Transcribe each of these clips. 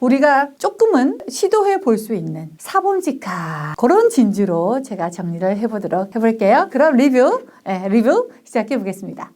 우리가 조금은 시도해 볼 수 있는 사봄직한 그런 진주로 제가 정리를 해볼게요. 그럼 리뷰 시작해 보겠습니다.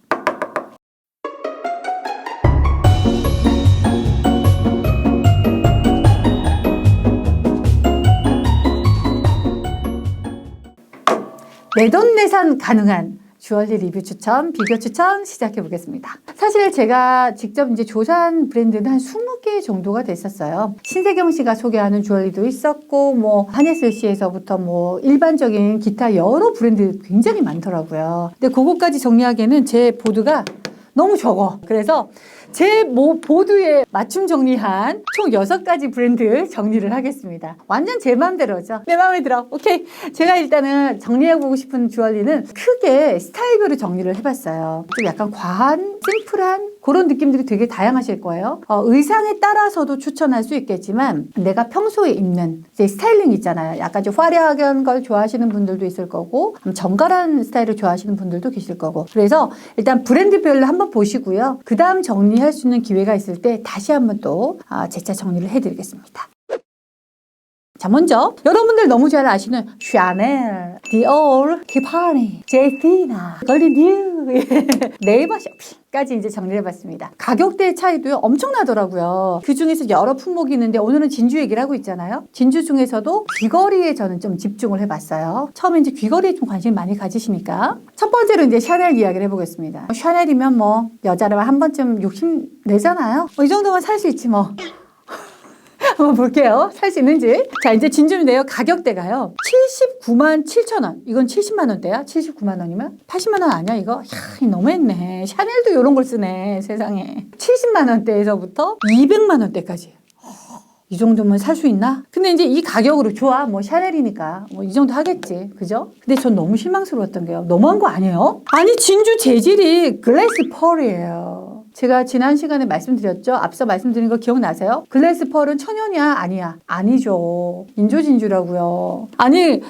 내돈내산 가능한 주얼리 리뷰 추천, 비교 추천 시작해 보겠습니다. 사실 제가 직접 이제 조사한 브랜드는 한 20개 정도가 됐었어요. 신세경 씨가 소개하는 주얼리도 있었고, 뭐, 한예슬 씨에서부터 뭐, 일반적인 기타 여러 브랜드 굉장히 많더라고요. 근데 그것까지 정리하기에는 제 보드가 너무 적어. 그래서 제 보드에 맞춤 정리한 총 6가지 브랜드 정리를 하겠습니다. 완전 제 마음대로죠. 내 마음에 들어. 오케이. 제가 일단은 정리해보고 싶은 주얼리는 크게 스타일별로 정리를 해봤어요. 좀 약간 과한, 심플한 그런 느낌들이 되게 다양하실 거예요. 의상에 따라서도 추천할 수 있겠지만 내가 평소에 입는 이제 스타일링 있잖아요. 약간 좀 화려한 걸 좋아하시는 분들도 있을 거고 정갈한 스타일을 좋아하시는 분들도 계실 거고 그래서 일단 브랜드별로 한번 보시고요. 그 다음 정리할 수 있는 기회가 있을 때 다시 한번 또 재차 정리를 해드리겠습니다. 자, 먼저 여러분들 너무 잘 아시는 샤넬, 디올, 티파니, 제티나, 걸리뉴, 네이버 쇼핑까지 이제 정리를 해봤습니다. 가격대 차이도 엄청나더라고요. 그 중에서 여러 품목이 있는데 오늘은 진주 얘기를 하고 있잖아요. 진주 중에서도 귀걸이에 저는 좀 집중을 해봤어요. 처음에 이제 귀걸이에 좀 관심 많이 가지시니까. 첫 번째로 이제 샤넬 이야기를 해보겠습니다. 샤넬이면 뭐 여자라면 한 번쯤 욕심 내잖아요. 이 정도면 살 수 있지 뭐. 한번 볼게요. 살 수 있는지. 자, 이제 진주인데요. 가격대가요. 79만 7천 원. 이건 70만 원대야? 79만 원이면? 80만 원 아니야, 이거? 야, 너무했네. 샤넬도 이런 걸 쓰네, 세상에. 70만 원대에서부터 200만 원대까지. 이 정도면 살 수 있나? 근데 이제 이 가격으로 좋아. 뭐 샤넬이니까. 뭐 이 정도 하겠지. 그죠? 근데 전 너무 실망스러웠던 게요. 너무한 거 아니에요? 아니, 진주 재질이 글래스 펄이에요. 제가 지난 시간에 말씀드렸죠? 앞서 말씀드린 거 기억나세요? 글래스 펄은 천연이야? 아니야? 아니죠. 인조진주라고요. 아니,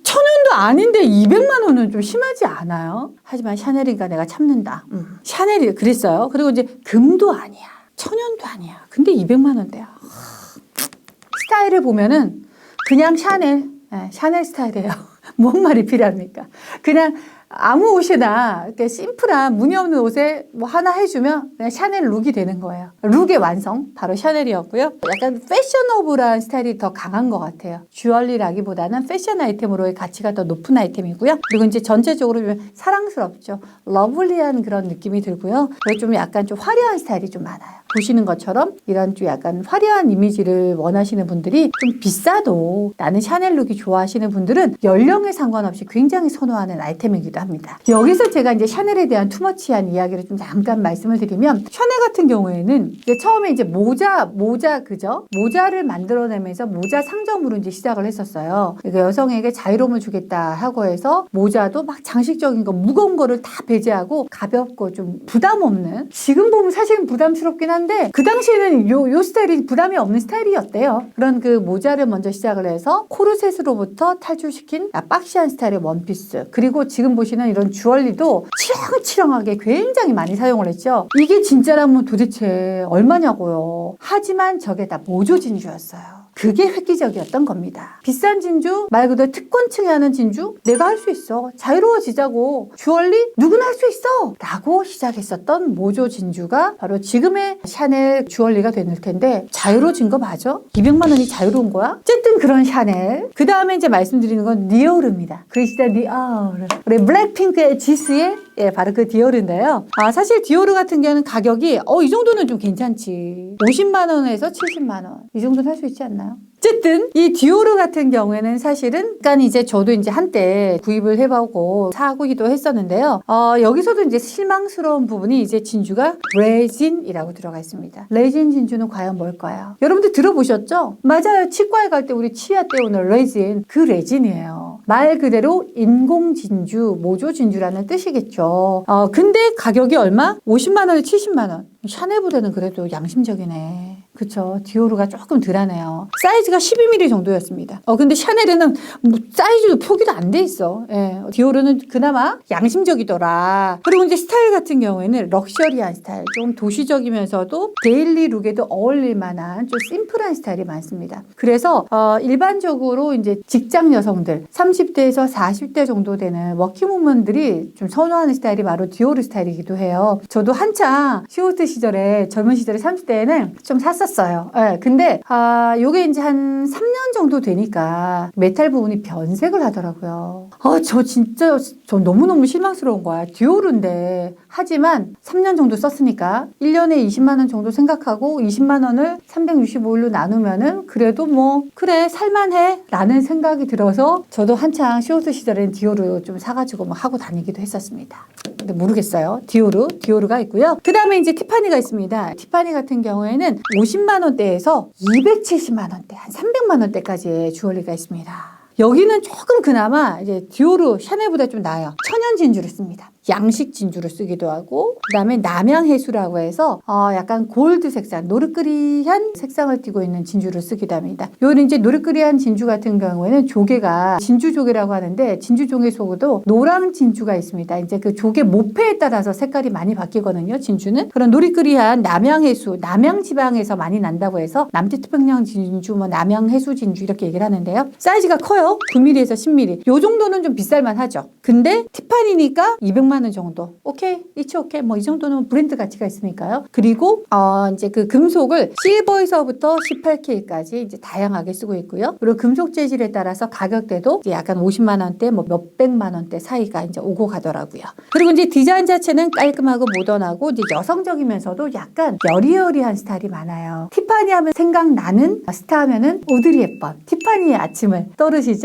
천연도 아닌데 200만 원은 좀 심하지 않아요? 하지만 샤넬이니까 내가 참는다. 샤넬이 그랬어요. 그리고 이제 금도 아니야. 천연도 아니야. 근데 200만 원대야. 스타일을 보면은 그냥 샤넬 스타일이에요. 뭔 말이 필요합니까? 그냥 아무 옷이나 이렇게 심플한 무늬 없는 옷에 뭐 하나 해주면 그냥 샤넬 룩이 되는 거예요. 룩의 완성 바로 샤넬이었고요. 약간 패셔너블한 스타일이 더 강한 것 같아요. 주얼리라기보다는 패션 아이템으로의 가치가 더 높은 아이템이고요. 그리고 이제 전체적으로 좀 사랑스럽죠. 러블리한 그런 느낌이 들고요. 그리고 좀 약간 좀 화려한 스타일이 좀 많아요. 보시는 것처럼 이런 좀 약간 화려한 이미지를 원하시는 분들이 좀 비싸도 나는 샤넬 룩이 좋아하시는 분들은 연령에 상관없이 굉장히 선호하는 아이템이기도 합니다. 여기서 제가 이제 샤넬에 대한 투머치한 이야기를 좀 잠깐 말씀을 드리면 샤넬 같은 경우에는 이제 처음에 이제 모자 그죠? 모자를 만들어내면서 모자 상점으로 이제 시작을 했었어요. 그러니까 여성에게 자유로움을 주겠다 하고 해서 모자도 막 장식적인 거 무거운 거를 다 배제하고 가볍고 좀 부담 없는 지금 보면 사실은 부담스럽긴 한데 그 당시에는 요 스타일이 부담이 없는 스타일이었대요. 그런 그 모자를 먼저 시작을 해서 코르셋으로부터 탈출시킨 박시한 스타일의 원피스 그리고 지금 보시는 이런 주얼리도 치렁치렁하게 굉장히 많이 사용을 했죠. 이게 진짜라면 도대체 얼마냐고요. 하지만 저게 다 모조 진주였어요. 그게 획기적이었던 겁니다. 비싼 진주 말 그대로 특권층이 하는 진주 내가 할 수 있어. 자유로워지자고. 주얼리 누구나 할 수 있어. 라고 시작했었던 모조 진주가 바로 지금의 샤넬 주얼리가 됐을 텐데 자유로워진 거 맞아? 200만 원이 자유로운 거야? 어쨌든 그런 샤넬. 그 다음에 이제 말씀드리는 건 디오르입니다. 그리시다 디오르. 우리 블랙핑크의 지스의 바로 그 디오르인데요. 사실 디오르 같은 경우는 가격이 이 정도는 좀 괜찮지. 50만 원에서 70만 원. 이 정도는 할 수 있지 않나요? 어쨌든 이 디오르 같은 경우에는 사실은 약간 이제 저도 이제 한때 구입을 해보고 사고기도 했었는데요. 여기서도 이제 실망스러운 부분이 이제 진주가 레진이라고 들어가 있습니다. 레진 진주는 과연 뭘까요? 여러분들 들어보셨죠? 맞아요. 치과에 갈 때 우리 치아 때우는 레진 그 레진이에요. 말 그대로 인공 진주, 모조 진주라는 뜻이겠죠. 근데 가격이 얼마? 50만 원에 70만 원. 샤넬보다는 그래도 양심적이네. 그쵸. 디오르가 조금 덜하네요. 사이즈가 12mm 정도였습니다. 근데 샤넬에는 뭐 사이즈도 표기도 안 돼 있어. 예. 디오르는 그나마 양심적이더라. 그리고 이제 스타일 같은 경우에는 럭셔리한 스타일, 좀 도시적이면서도 데일리 룩에도 어울릴 만한 좀 심플한 스타일이 많습니다. 그래서 일반적으로 이제 직장 여성들 30대에서 40대 정도 되는 워킹우먼들이 좀 선호하는 스타일이 바로 디오르 스타일이기도 해요. 저도 한창 시호트 시절에 젊은 시절에 30대에는 좀 샀었어요. 예. 근데 요게 이제 한 3년 정도 되니까 메탈 부분이 변색을 하더라고요. 저 너무너무 실망스러운 거야. 디오르인데. 하지만 3년 정도 썼으니까 1년에 20만 원 정도 생각하고 20만 원을 365일로 나누면은 그래도 뭐 그래 살만해 라는 생각이 들어서 저도 한창 시호트 시절엔 디오르 좀 사가지고 막 하고 다니기도 했었습니다. 근데 모르겠어요. 디오르가 있고요. 그 다음에 이제 티파니가 있습니다. 티파니 같은 경우에는 50만 원대에서 270만 원대, 한 300만 원대까지의 주얼리가 있습니다. 여기는 조금 그나마 이제 디오르, 샤넬보다 좀 나아요. 천연 진주를 씁니다. 양식 진주를 쓰기도 하고, 그 다음에 남양해수라고 해서 약간 골드 색상, 노릇그리한 색상을 띠고 있는 진주를 쓰기도 합니다. 요는 이제 노릇그리한 진주 같은 경우에는 조개가 진주 조개라고 하는데 진주 조개 속에도 노랑 진주가 있습니다. 이제 그 조개 모패에 따라서 색깔이 많이 바뀌거든요. 진주는 그런 노릇그리한 남양해수, 남양지방에서 많이 난다고 해서 남태평양 진주, 뭐 남양해수 진주 이렇게 얘기를 하는데요. 사이즈가 커요. 9mm에서 10mm. 요 정도는 좀 비쌀만 하죠. 근데 티파니니까 200만 원 정도. 오케이, 이치 오케이. 뭐 이 정도는 브랜드 가치가 있으니까요. 그리고 이제 그 금속을 실버에서부터 18K까지 이제 다양하게 쓰고 있고요. 그리고 금속 재질에 따라서 가격대도 이제 약간 50만 원대, 뭐 몇백만 원대 사이가 이제 오고 가더라고요. 그리고 이제 디자인 자체는 깔끔하고 모던하고 이제 여성적이면서도 약간 여리여리한 스타일이 많아요. 티파니 하면 생각나는 스타 하면은 오드리 헵번. 티파니의 아침을 떠오르시죠?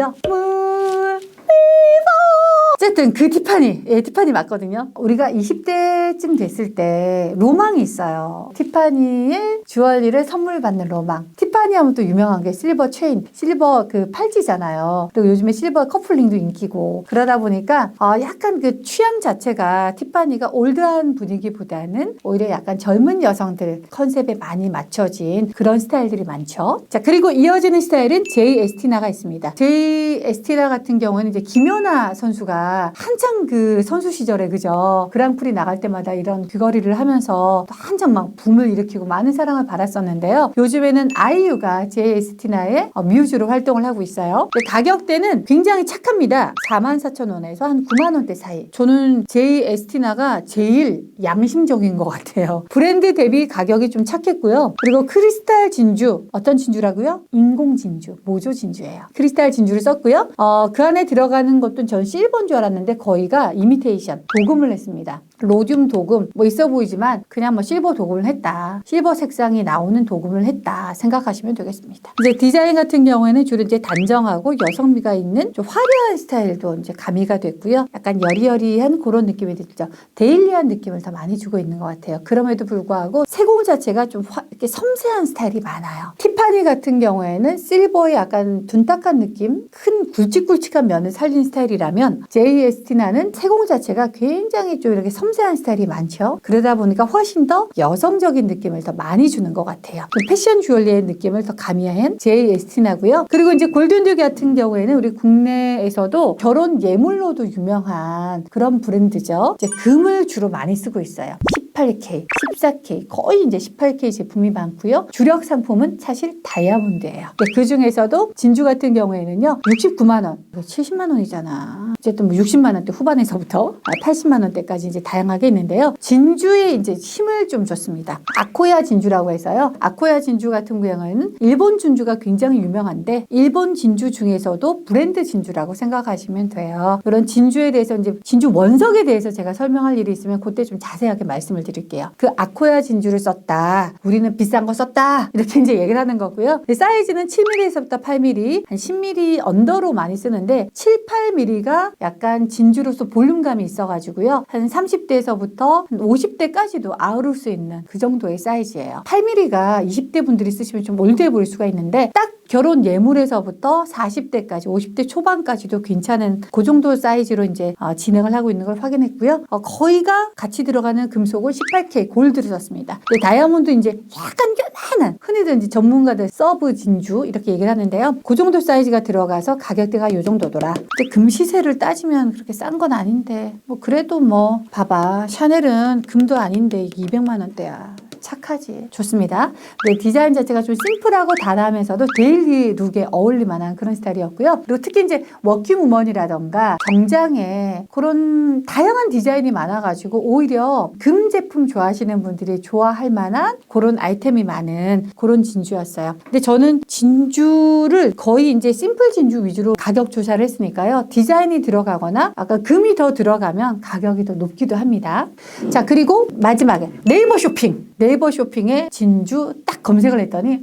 어쨌든 그 티파니 맞거든요. 우리가 20대쯤 됐을 때 로망이 있어요. 티파니의 주얼리를 선물 받는 로망. 티파니 하면 또 유명한 게 실버 체인, 실버 그 팔찌잖아요. 그리고 요즘에 실버 커플링도 인기고 그러다 보니까 약간 그 취향 자체가 티파니가 올드한 분위기보다는 오히려 약간 젊은 여성들 컨셉에 많이 맞춰진 그런 스타일들이 많죠. 자, 그리고 이어지는 스타일은 제이 에스티나가 있습니다. 제이 에스티나 같은 경우는 이제 김연아 선수가 한창 그 선수 시절에 그죠? 그랑프리 나갈 때마다 이런 귀걸이를 하면서 또 한창 막 붐을 일으키고 많은 사랑을 받았었는데요. 요즘에는 아이유가 제이 에스티나의 뮤즈로 활동을 하고 있어요. 가격대는 굉장히 착합니다. 44,000원에서 한 9만 원대 사이. 저는 제이 에스티나가 제일 양심적인 것 같아요. 브랜드 대비 가격이 좀 착했고요. 그리고 크리스탈 진주, 어떤 진주라고요? 인공 진주, 모조 진주예요. 크리스탈 진주를 썼고요. 그 안에 들어가는 것도 전 실버인 줄 알았는데 거의가 이미테이션, 도금을 했습니다. 로듐 도금 뭐 있어 보이지만 그냥 뭐 실버 도금을 했다. 실버 색상이 나오는 도금을 했다 생각하시면 되겠습니다. 이제 디자인 같은 경우에는 주로 이제 단정하고 여성미가 있는 좀 화려한 스타일도 이제 가미가 됐고요. 약간 여리여리한 그런 느낌이 들죠. 데일리한 느낌을 더 많이 주고 있는 것 같아요. 그럼에도 불구하고 세공 자체가 좀 이렇게 섬세한 스타일이 많아요. 티파니 같은 경우에는 실버의 약간 둔탁한 느낌, 큰 굵직굵직한 면을 살린 스타일이라면 제이 에스티나는 세공 자체가 굉장히 좀 이렇게 섬세한 스타일이 많죠. 그러다 보니까 훨씬 더 여성적인 느낌을 더 많이 주는 것 같아요. 패션 주얼리의 느낌을 더 가미한 제이 에스티나고요. 그리고 이제 골든듀 같은 경우에는 우리 국내에서도 결혼 예물로도 유명한 그런 브랜드죠. 이제 금을 주로 많이 쓰고 있어요. 18K, 14K, 거의 이제 18K 제품이 많고요. 주력 상품은 사실 다이아몬드예요. 그 중에서도 진주 같은 경우에는요, 69만 원, 70만 원이잖아. 어쨌든 뭐 60만 원대 후반에서부터 80만 원대까지 이제 다양하게 있는데요. 진주에 이제 힘을 좀 줬습니다. 아코야 진주라고 해서요. 아코야 진주 같은 경우에는 일본 진주가 굉장히 유명한데 일본 진주 중에서도 브랜드 진주라고 생각하시면 돼요. 그런 진주에 대해서 이제 진주 원석에 대해서 제가 설명할 일이 있으면 그때 좀 자세하게 말씀을 드릴게요. 그 아코야 진주를 썼다. 우리는 비싼 거 썼다. 이렇게 이제 얘기를 하는 거고요. 사이즈는 7mm에서부터 8mm, 한 10mm 언더로 많이 쓰는데 7, 8mm가 약간 진주로서 볼륨감이 있어가지고요. 한 30대에서부터 한 50대까지도 아우를 수 있는 그 정도의 사이즈예요. 8mm가 20대 분들이 쓰시면 좀 올드해 보일 수가 있는데 딱 결혼 예물에서부터 40대까지, 50대 초반까지도 괜찮은 그 정도 사이즈로 이제 진행을 하고 있는 걸 확인했고요. 거의가 같이 들어가는 금속을 18K 골드를 썼습니다. 다이아몬드 이제 약간 요만한, 흔히들 이제 전문가들 서브 진주 이렇게 얘기를 하는데요. 그 정도 사이즈가 들어가서 가격대가 요 정도더라. 근데 금 시세를 따지면 그렇게 싼 건 아닌데, 뭐 그래도 뭐 봐봐, 샤넬은 금도 아닌데 200만 원대야. 착하지. 좋습니다. 네, 디자인 자체가 좀 심플하고 단아하면서도 데일리 룩에 어울릴 만한 그런 스타일이었고요. 그리고 특히 이제 워킹 우먼이라던가 정장에 그런 다양한 디자인이 많아가지고 오히려 금 제품 좋아하시는 분들이 좋아할 만한 그런 아이템이 많은 그런 진주였어요. 근데 저는 진주를 거의 이제 심플 진주 위주로 가격 조사를 했으니까요. 디자인이 들어가거나 아까 금이 더 들어가면 가격이 더 높기도 합니다. 자, 그리고 마지막에 네이버 쇼핑. 네이버 쇼핑에 진주 딱 검색을 했더니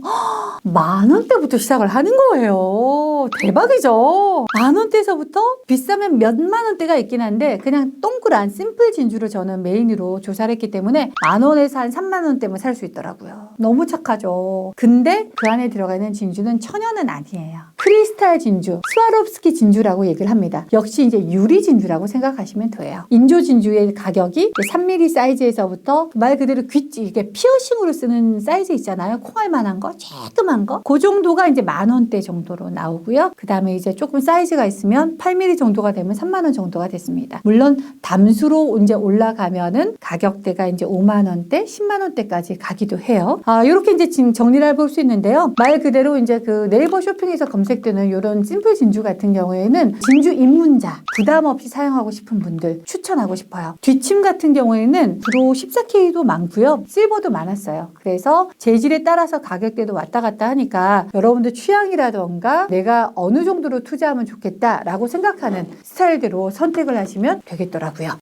10,000원대부터 시작을 하는 거예요. 대박이죠. 10,000원대에서부터 비싸면 몇만 원대가 있긴 한데 그냥 동그란 심플 진주를 저는 메인으로 조사를 했기 때문에 10,000원에서 한 30,000원대면 살 수 있더라고요. 너무 착하죠. 근데 그 안에 들어가 있는 진주는 천연은 아니에요. 크리스탈 진주, 스와롭스키 진주라고 얘기를 합니다. 역시 이제 유리 진주라고 생각하시면 돼요. 인조 진주의 가격이 3mm 사이즈에서부터 말 그대로 귀찌, 이게 피어싱으로 쓰는 사이즈 있잖아요. 콩알만한 거, 조그만 거. 그 정도가 이제 10,000원대 정도로 나오고요. 그 다음에 이제 조금 사이즈가 있으면 8mm 정도가 되면 30,000원 정도가 됐습니다. 물론 담수로 이제 올라가면은 가격대가 이제 50,000원대, 100,000원대까지 가기도 해요. 이렇게 이제 지금 정리를 해볼 수 있는데요. 말 그대로 이제 그 네이버 쇼핑에서 검색되는 이런 심플 진주 같은 경우에는 진주 입문자 부담 없이 사용하고 싶은 분들 추천하고 싶어요. 뒷침 같은 경우에는 브로 14K도 많고요. 실버도 많았어요. 그래서 재질에 따라서 가격대도 왔다 갔다 하니까 여러분들 취향이라던가 내가 어느 정도로 투자하면 좋겠다라고 생각하는 스타일대로 선택을 하시면 되겠더라고요.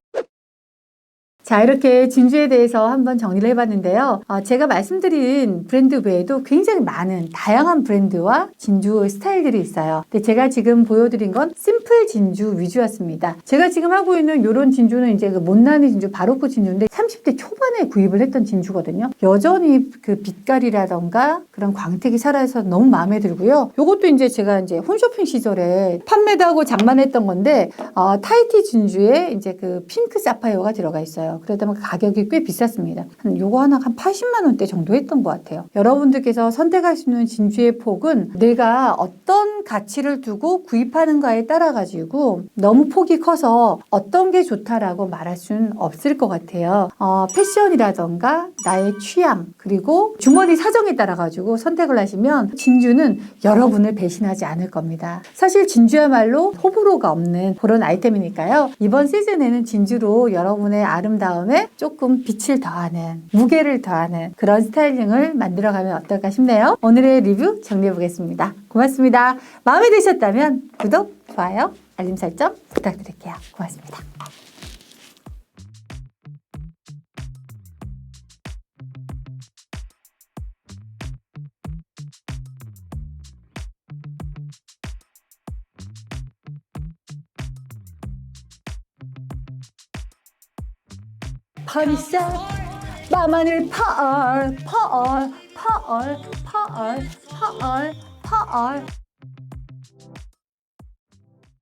자, 이렇게 진주에 대해서 한번 정리를 해봤는데요. 제가 말씀드린 브랜드 외에도 굉장히 많은 다양한 브랜드와 진주 스타일들이 있어요. 근데 제가 지금 보여드린 건 심플 진주 위주였습니다. 제가 지금 하고 있는 이런 진주는 이제 그 못난이 진주, 바로크 진주인데 30대 초반에 구입을 했던 진주거든요. 여전히 그 빛깔이라던가 그런 광택이 살아서 너무 마음에 들고요. 이것도 이제 제가 이제 홈쇼핑 시절에 판매도 하고 장만했던 건데, 타이티 진주에 이제 그 핑크 사파이어가 들어가 있어요. 그러다 보니까 가격이 꽤 비쌌습니다. 요거 하나 한 80만 원대 정도 했던 것 같아요. 여러분들께서 선택할 수 있는 진주의 폭은 내가 어떤 가치를 두고 구입하는가에 따라 가지고 너무 폭이 커서 어떤 게 좋다라고 말할 수는 없을 것 같아요. 패션이라던가 나의 취향 그리고 주머니 사정에 따라 가지고 선택을 하시면 진주는 여러분을 배신하지 않을 겁니다. 사실 진주야말로 호불호가 없는 그런 아이템이니까요. 이번 시즌에는 진주로 여러분의 아름다움에 조금 빛을 더하는, 무게를 더하는 그런 스타일링을 만들어가면 어떨까 싶네요. 오늘의 리뷰 정리해 보겠습니다. 고맙습니다. 마음에 드셨다면 구독, 좋아요, 알림 설정 부탁드릴게요. 고맙습니다. 파리셋 밤하늘 파얼 파얼 파얼 파얼 파얼 파얼